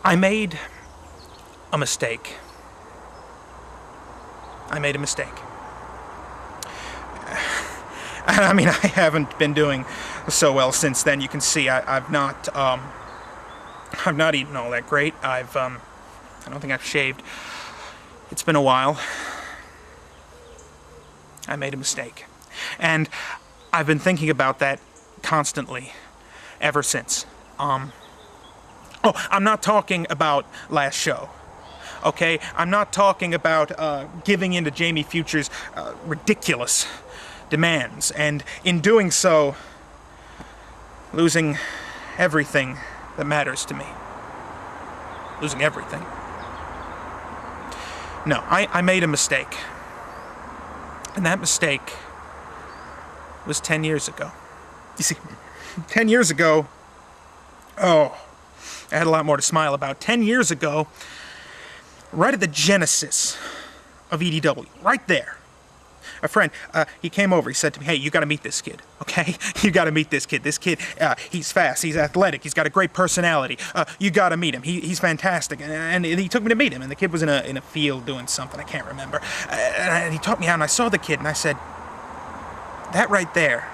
I made a mistake. I made a mistake. I mean, I haven't been doing so well since then. You can see I've not eaten all that great. I don't think I've shaved. It's been a while. I made a mistake. And I've been thinking about that constantly ever since. Oh, I'm not talking about last show. Okay? I'm not talking about giving in to Jamie Future's ridiculous demands, and in doing so, losing everything that matters to me. Losing everything. No, I made a mistake. And that mistake was 10 years ago. You see, 10 years ago, oh, I had a lot more to smile about. 10 years ago, right at the genesis of EDW, right there, a friend, he came over, he said to me, hey, you gotta meet this kid, okay? You gotta meet this kid. This kid, he's fast, he's athletic, he's got a great personality. You gotta meet him. He's fantastic. And he took me to meet him, and the kid was in a field doing something, I can't remember. And he took me out, and I saw the kid, and I said, that right there,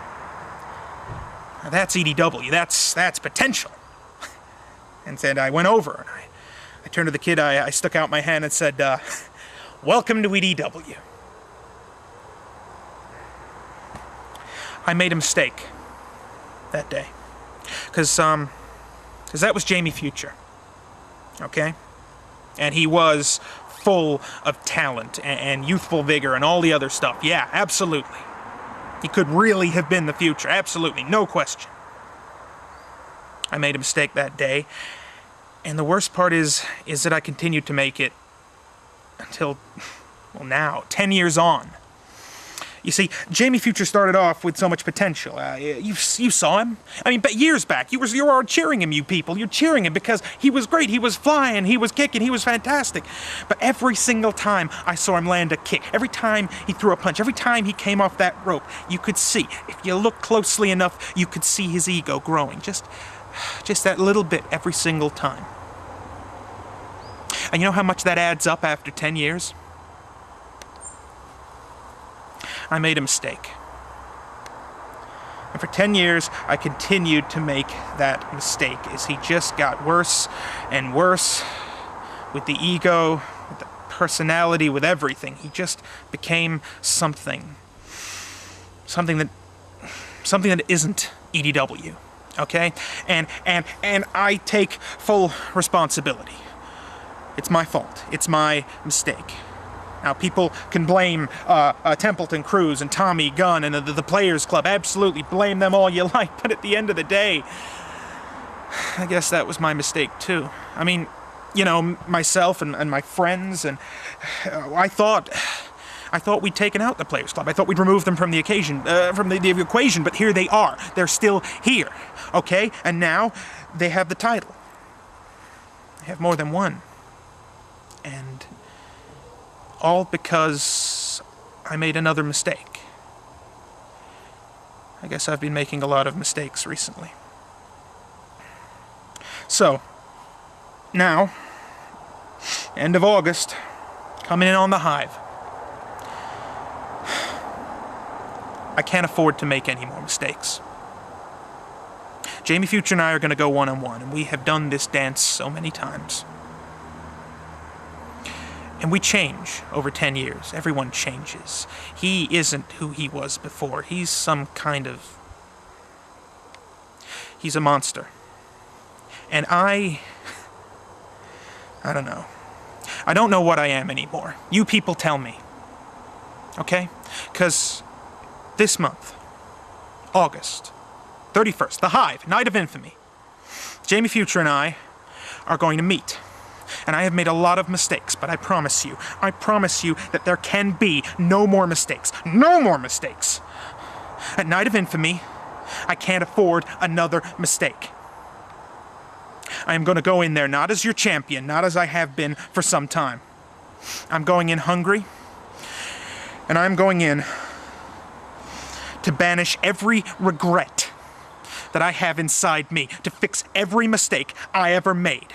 that's EDW, that's potential. And said, I went over, and I turned to the kid, I stuck out my hand and said, welcome to EDW. I made a mistake that day. Because that was Jamie Future. Okay? And he was full of talent and youthful vigor and all the other stuff. Yeah, absolutely. He could really have been the future. Absolutely. No question. I made a mistake that day. And the worst part is that I continued to make it until, well, now, 10 years on. You see, Jamie Future started off with so much potential. You saw him. I mean, but years back, you were all cheering him, you people. You're cheering him because he was great. He was flying. He was kicking. He was fantastic. But every single time I saw him land a kick, every time he threw a punch, every time he came off that rope, you could see, if you looked closely enough, you could see his ego growing. Just that little bit every single time. And you know how much that adds up after 10 years? I made a mistake. And for 10 years, I continued to make that mistake as he just got worse and worse with the ego, with the personality, with everything. He just became something that isn't EDW. Okay? And I take full responsibility. It's my fault. It's my mistake. Now, people can blame Templeton Cruz and Tommy Gunn and the Players Club. Absolutely, blame them all you like. But at the end of the day, I guess that was my mistake, too. I mean, you know, myself and my friends, and I thought we'd taken out the Players Club. I thought we'd remove them from the occasion, from the equation, but here they are. They're still here, okay? And now they have the title. They have more than one. And all because I made another mistake. I guess I've been making a lot of mistakes recently. So, now, end of August, coming in on the Hive. I can't afford to make any more mistakes. Jamie Future and I are going to go one-on-one, and we have done this dance so many times. And we change over 10 years. Everyone changes. He isn't who he was before. He's some kind of... He's a monster. And I don't know. I don't know what I am anymore. You people tell me. Okay? Because this month, August 31st, the Hive, Night of Infamy, Jamie Future and I are going to meet. And I have made a lot of mistakes, but I promise you that there can be no more mistakes. No more mistakes! At Night of Infamy, I can't afford another mistake. I am going to go in there not as your champion, not as I have been for some time. I'm going in hungry, and I'm going in to banish every regret that I have inside me, to fix every mistake I ever made.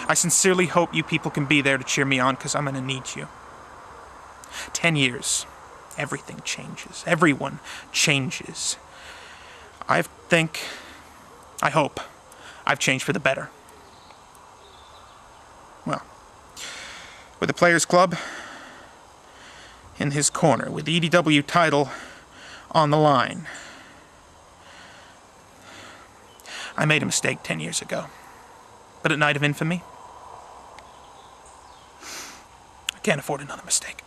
I sincerely hope you people can be there to cheer me on, because I'm going to need you. 10 years. Everything changes. Everyone changes. I hope, I've changed for the better. Well, with the Players Club in his corner, with the EDW title on the line, I made a mistake 10 years ago. But at Night of Infamy, I can't afford another mistake.